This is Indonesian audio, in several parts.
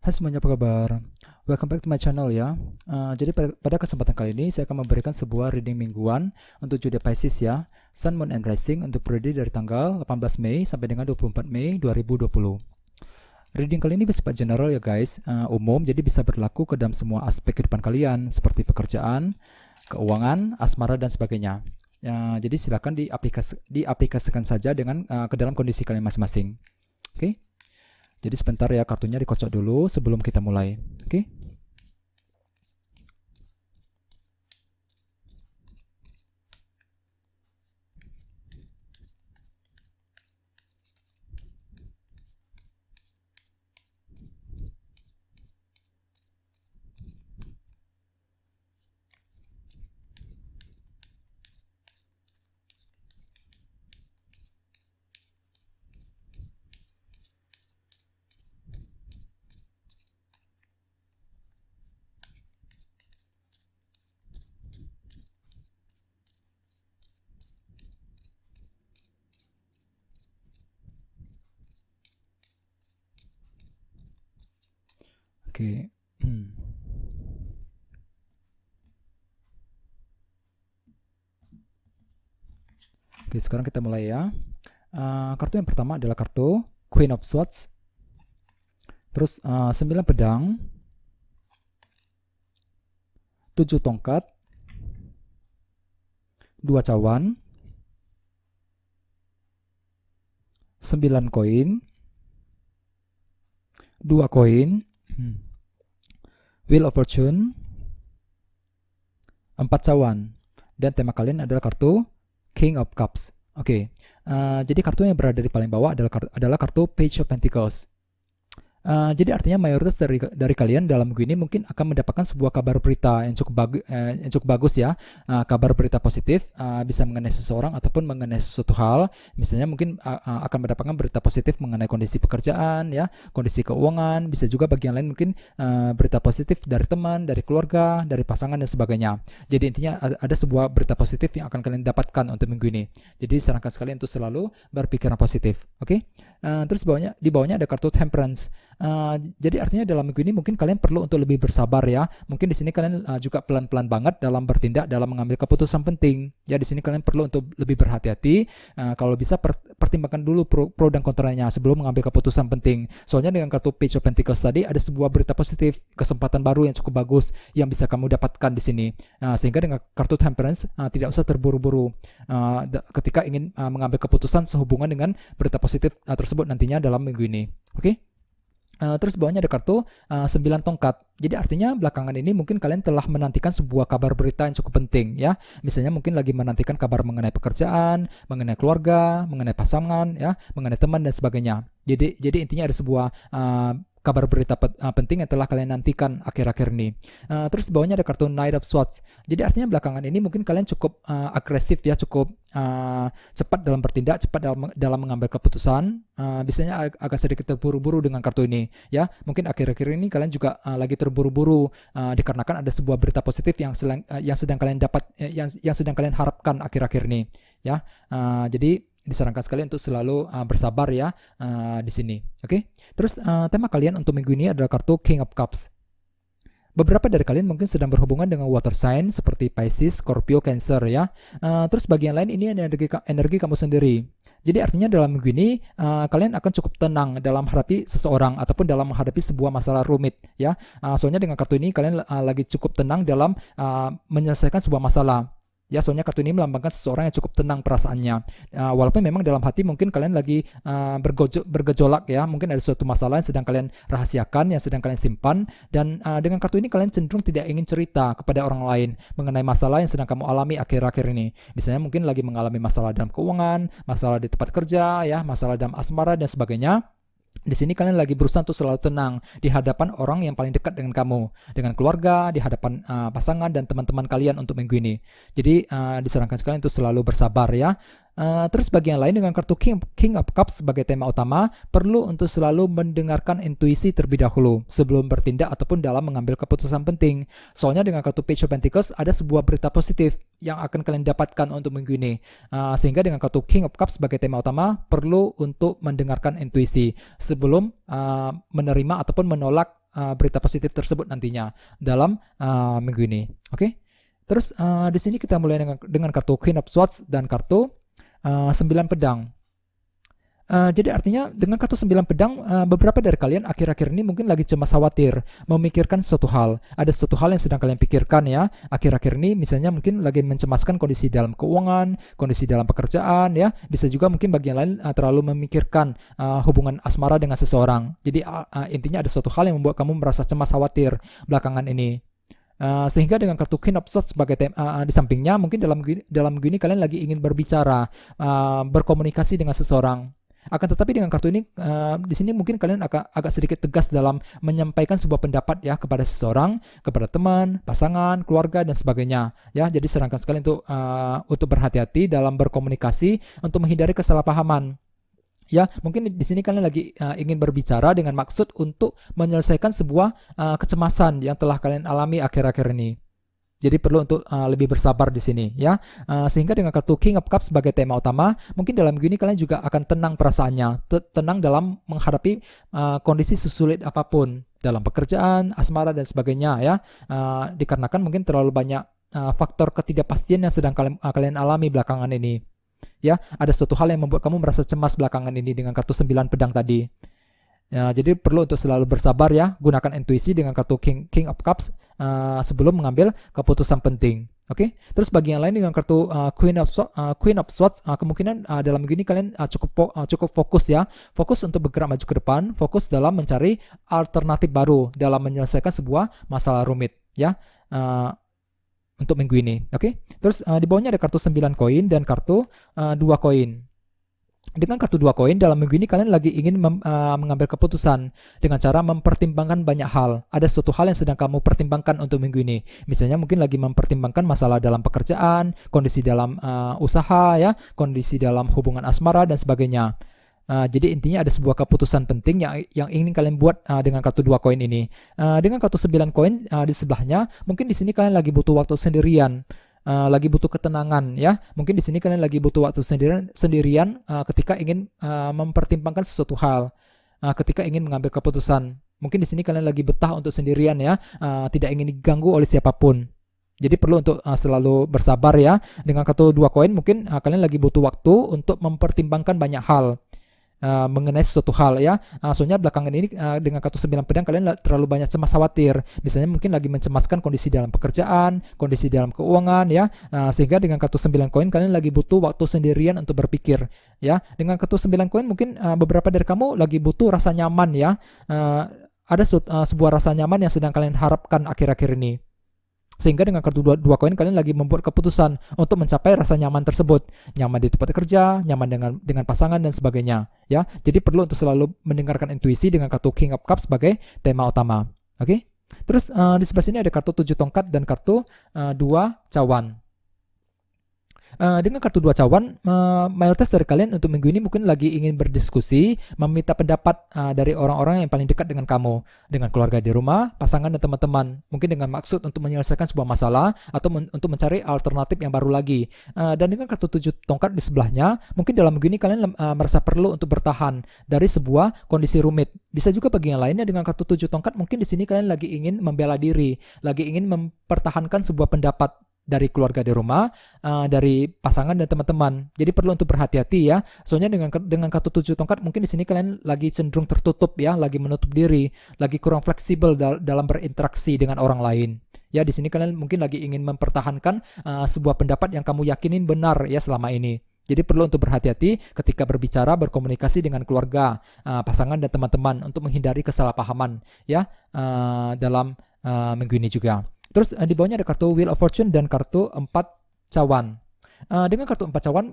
Hai semuanya, apa kabar? Welcome back to my channel ya. Jadi pada kesempatan kali ini saya akan memberikan sebuah reading mingguan untuk zodiak Pisces ya, Sun, Moon, and Rising untuk periode dari tanggal 18 Mei sampai dengan 24 Mei 2020. Reading kali ini bersifat general ya guys, umum, jadi bisa berlaku ke dalam semua aspek kehidupan kalian seperti pekerjaan, keuangan, asmara, dan sebagainya. Jadi silakan diaplikasikan saja dengan ke dalam kondisi kalian masing-masing. Oke? Jadi sebentar ya, kartunya dikocok dulu sebelum kita mulai. Oke? Oke. Oke, sekarang kita mulai ya. Kartu yang pertama adalah kartu Queen of Swords. Terus 9 pedang, 7 tongkat, 2 cawan, 9 koin, 2 koin, Wheel of Fortune, 4 cawan, dan tema kalian adalah kartu King of Cups. Oke, jadi kartu yang berada di paling bawah adalah kartu Page of Pentacles. Jadi artinya mayoritas dari kalian dalam minggu ini mungkin akan mendapatkan sebuah kabar berita yang cukup bagus ya, kabar berita positif, bisa mengenai seseorang ataupun mengenai sesuatu hal. Misalnya mungkin akan mendapatkan berita positif mengenai kondisi pekerjaan ya, kondisi keuangan, bisa juga bagian lain mungkin berita positif dari teman, dari keluarga, dari pasangan dan sebagainya. Jadi intinya ada sebuah berita positif yang akan kalian dapatkan untuk minggu ini. Jadi sarankan sekali untuk selalu berpikiran positif. Oke? Terus di bawahnya ada kartu Temperance. Jadi artinya dalam minggu ini mungkin kalian perlu untuk lebih bersabar ya. Mungkin di sini kalian juga pelan-pelan banget dalam bertindak, dalam mengambil keputusan penting. Ya, di sini kalian perlu untuk lebih berhati-hati. Kalau bisa pertimbangkan dulu pro dan kontranya sebelum mengambil keputusan penting. Soalnya dengan kartu Page of Pentacles tadi ada sebuah berita positif, kesempatan baru yang cukup bagus yang bisa kamu dapatkan di sini. Sehingga dengan kartu Temperance tidak usah terburu-buru ketika ingin mengambil keputusan sehubungan dengan berita positif tersebut nantinya dalam minggu ini. Oke? Terus bawahnya ada kartu 9 tongkat. Jadi artinya belakangan ini mungkin kalian telah menantikan sebuah kabar berita yang cukup penting ya. Misalnya mungkin lagi menantikan kabar mengenai pekerjaan, mengenai keluarga, mengenai pasangan ya, mengenai teman dan sebagainya. Jadi intinya ada sebuah kabar berita penting yang telah kalian nantikan akhir-akhir ini. Terus bawahnya ada kartu Knight of Swords. Jadi artinya belakangan ini mungkin kalian cukup agresif ya, cukup cepat dalam bertindak, cepat dalam mengambil keputusan. Biasanya agak sedikit terburu-buru dengan kartu ini ya. Mungkin akhir-akhir ini kalian juga lagi terburu-buru dikarenakan ada sebuah berita positif yang sedang kalian dapat, yang sedang kalian harapkan akhir-akhir ini ya. Jadi disarankan sekali untuk selalu bersabar ya di sini. Oke. Terus tema kalian untuk minggu ini adalah kartu King of Cups. Beberapa dari kalian mungkin sedang berhubungan dengan water sign seperti Pisces, Scorpio, Cancer ya. Terus bagian lain ini energi kamu sendiri. Jadi artinya dalam minggu ini kalian akan cukup tenang dalam menghadapi seseorang ataupun dalam menghadapi sebuah masalah rumit ya. Soalnya dengan kartu ini kalian lagi cukup tenang dalam menyelesaikan sebuah masalah. Ya, soalnya kartu ini melambangkan seseorang yang cukup tenang perasaannya. Walaupun memang dalam hati mungkin kalian lagi bergejolak ya. Mungkin ada suatu masalah yang sedang kalian rahasiakan, yang sedang kalian simpan. Dan dengan kartu ini kalian cenderung tidak ingin cerita kepada orang lain mengenai masalah yang sedang kamu alami akhir-akhir ini. Misalnya mungkin lagi mengalami masalah dalam keuangan, masalah di tempat kerja, ya, masalah dalam asmara dan sebagainya. Di sini kalian lagi berusaha untuk selalu tenang di hadapan orang yang paling dekat dengan kamu, dengan keluarga, di hadapan pasangan dan teman-teman kalian untuk minggu ini. Jadi disarankan sekali untuk selalu bersabar ya. Terus bagian lain dengan kartu King of Cups sebagai tema utama, perlu untuk selalu mendengarkan intuisi terlebih dahulu sebelum bertindak ataupun dalam mengambil keputusan penting. Soalnya dengan kartu Page of Pentacles ada sebuah berita positif yang akan kalian dapatkan untuk minggu ini. Sehingga dengan kartu King of Cups sebagai tema utama, perlu untuk mendengarkan intuisi sebelum menerima ataupun menolak berita positif tersebut nantinya dalam minggu ini. Oke. Terus di sini kita mulai dengan kartu Queen of Swords dan kartu 9 pedang. Jadi artinya dengan kartu 9 pedang, beberapa dari kalian akhir-akhir ini mungkin lagi cemas khawatir, memikirkan sesuatu hal. Ada sesuatu hal yang sedang kalian pikirkan ya. Akhir-akhir ini misalnya mungkin lagi mencemaskan kondisi dalam keuangan, kondisi dalam pekerjaan ya. Bisa juga mungkin bagi yang lain terlalu memikirkan hubungan asmara dengan seseorang. Jadi intinya ada sesuatu hal yang membuat kamu merasa cemas khawatir belakangan ini. Sehingga dengan kartu Queen of Swords sebagai di sampingnya, mungkin dalam minggu ini kalian lagi ingin berbicara, berkomunikasi dengan seseorang. Akan tetapi dengan kartu ini di sini mungkin kalian agak sedikit tegas dalam menyampaikan sebuah pendapat ya kepada seseorang, kepada teman, pasangan, keluarga dan sebagainya ya. Jadi sarankan sekali untuk berhati-hati dalam berkomunikasi untuk menghindari kesalahpahaman. Ya, mungkin di sini kalian lagi ingin berbicara dengan maksud untuk menyelesaikan sebuah kecemasan yang telah kalian alami akhir-akhir ini. Jadi perlu untuk lebih bersabar di sini ya. Sehingga dengan kartu King of Cups sebagai tema utama, mungkin dalam minggu ini kalian juga akan tenang perasaannya, tenang dalam menghadapi kondisi sesulit apapun dalam pekerjaan, asmara dan sebagainya ya. Dikarenakan mungkin terlalu banyak faktor ketidakpastian yang sedang kalian alami belakangan ini. Ya, ada suatu hal yang membuat kamu merasa cemas belakangan ini dengan kartu 9 pedang tadi. Ya, jadi perlu untuk selalu bersabar ya, gunakan intuisi dengan kartu King of Cups sebelum mengambil keputusan penting. Oke. Terus bagi yang lain dengan kartu Queen of Swords, kemungkinan dalam minggu ini kalian cukup fokus ya, fokus untuk bergerak maju ke depan, fokus dalam mencari alternatif baru dalam menyelesaikan sebuah masalah rumit ya. Untuk minggu ini, oke. Terus di bawahnya ada kartu 9 koin dan kartu 2 koin. Dengan kartu 2 koin dalam minggu ini kalian lagi ingin mengambil keputusan dengan cara mempertimbangkan banyak hal. Ada suatu hal yang sedang kamu pertimbangkan untuk minggu ini. Misalnya mungkin lagi mempertimbangkan masalah dalam pekerjaan, kondisi dalam usaha ya, kondisi dalam hubungan asmara dan sebagainya. Jadi intinya ada sebuah keputusan penting yang ingin kalian buat dengan kartu 2 koin ini. Dengan kartu 9 koin di sebelahnya, mungkin di sini kalian lagi butuh waktu sendirian, lagi butuh ketenangan ya. Mungkin di sini kalian lagi butuh waktu sendirian ketika ingin mempertimbangkan sesuatu hal, ketika ingin mengambil keputusan. Mungkin di sini kalian lagi betah untuk sendirian ya, tidak ingin diganggu oleh siapapun. Jadi perlu untuk selalu bersabar ya. Dengan kartu 2 koin mungkin kalian lagi butuh waktu untuk mempertimbangkan banyak hal. Mengenai sesuatu hal ya. Soalnya belakangan ini dengan kartu 9 pedang kalian terlalu banyak cemas khawatir. Misalnya mungkin lagi mencemaskan kondisi dalam pekerjaan, kondisi dalam keuangan ya. Sehingga dengan kartu 9 koin kalian lagi butuh waktu sendirian untuk berpikir ya. Dengan kartu 9 koin mungkin beberapa dari kamu lagi butuh rasa nyaman ya. Ada sebuah rasa nyaman yang sedang kalian harapkan akhir-akhir ini. Sehingga dengan kartu 2 koin kalian lagi membuat keputusan untuk mencapai rasa nyaman tersebut, nyaman di tempat kerja, nyaman dengan pasangan dan sebagainya ya. Jadi perlu untuk selalu mendengarkan intuisi dengan kartu King of Cups sebagai tema utama. Oke. Terus di sebelah sini ada kartu 7 tongkat dan kartu 2 cawan. Dengan kartu 2 cawan, mayoritas dari kalian untuk minggu ini mungkin lagi ingin berdiskusi, meminta pendapat dari orang-orang yang paling dekat dengan kamu, dengan keluarga di rumah, pasangan dan teman-teman, mungkin dengan maksud untuk menyelesaikan sebuah masalah atau untuk mencari alternatif yang baru lagi. Dan dengan kartu 7 tongkat di sebelahnya, mungkin dalam minggu ini kalian merasa perlu untuk bertahan dari sebuah kondisi rumit. Bisa juga bagi yang lainnya dengan kartu 7 tongkat, mungkin di sini kalian lagi ingin membela diri, lagi ingin mempertahankan sebuah pendapat dari keluarga di rumah, dari pasangan dan teman-teman. Jadi perlu untuk berhati-hati ya. Soalnya dengan kartu 7 tongkat mungkin di sini kalian lagi cenderung tertutup ya, lagi menutup diri, lagi kurang fleksibel dalam berinteraksi dengan orang lain. Ya, di sini kalian mungkin lagi ingin mempertahankan sebuah pendapat yang kamu yakinin benar ya selama ini. Jadi perlu untuk berhati-hati ketika berbicara, berkomunikasi dengan keluarga, pasangan dan teman-teman untuk menghindari kesalahpahaman ya dalam minggu ini juga. Terus di bawahnya ada kartu Wheel of Fortune dan kartu 4 cawan. Dengan kartu 4 cawan,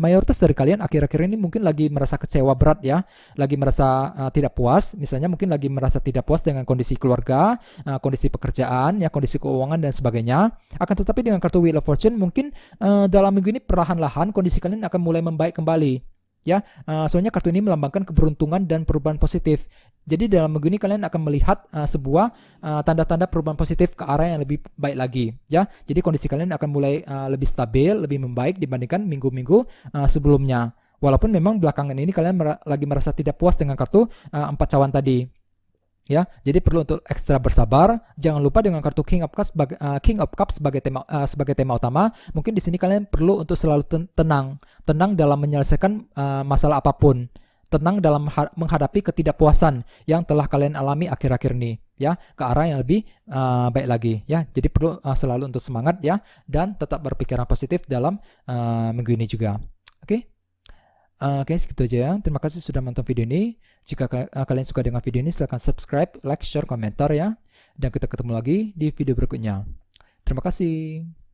mayoritas dari kalian akhir-akhir ini mungkin lagi merasa kecewa berat ya, lagi merasa tidak puas. Misalnya mungkin lagi merasa tidak puas dengan kondisi keluarga, kondisi pekerjaan, ya kondisi keuangan dan sebagainya. Akan tetapi dengan kartu Wheel of Fortune mungkin dalam minggu ini perlahan-lahan kondisi kalian akan mulai membaik kembali. Ya, soalnya kartu ini melambangkan keberuntungan dan perubahan positif. Jadi dalam minggu ini kalian akan melihat sebuah tanda-tanda perubahan positif ke arah yang lebih baik lagi. Ya, jadi kondisi kalian akan mulai lebih stabil, lebih membaik dibandingkan minggu-minggu sebelumnya. Walaupun memang belakangan ini kalian lagi merasa tidak puas dengan kartu 4 cawan tadi. ya. Jadi perlu untuk ekstra bersabar. Jangan lupa dengan kartu King of Cups sebagai tema utama. Mungkin di sini kalian perlu untuk selalu tenang dalam menyelesaikan masalah apapun. Tenang dalam menghadapi ketidakpuasan yang telah kalian alami akhir-akhir ini, ya, ke arah yang lebih baik lagi, ya. Jadi perlu selalu untuk semangat, ya, dan tetap berpikiran positif dalam minggu ini juga. Oke. Oke, segitu aja ya. Terima kasih sudah menonton video ini. Jika kalian suka dengan video ini, silahkan subscribe, like, share, komentar ya. Dan kita ketemu lagi di video berikutnya. Terima kasih.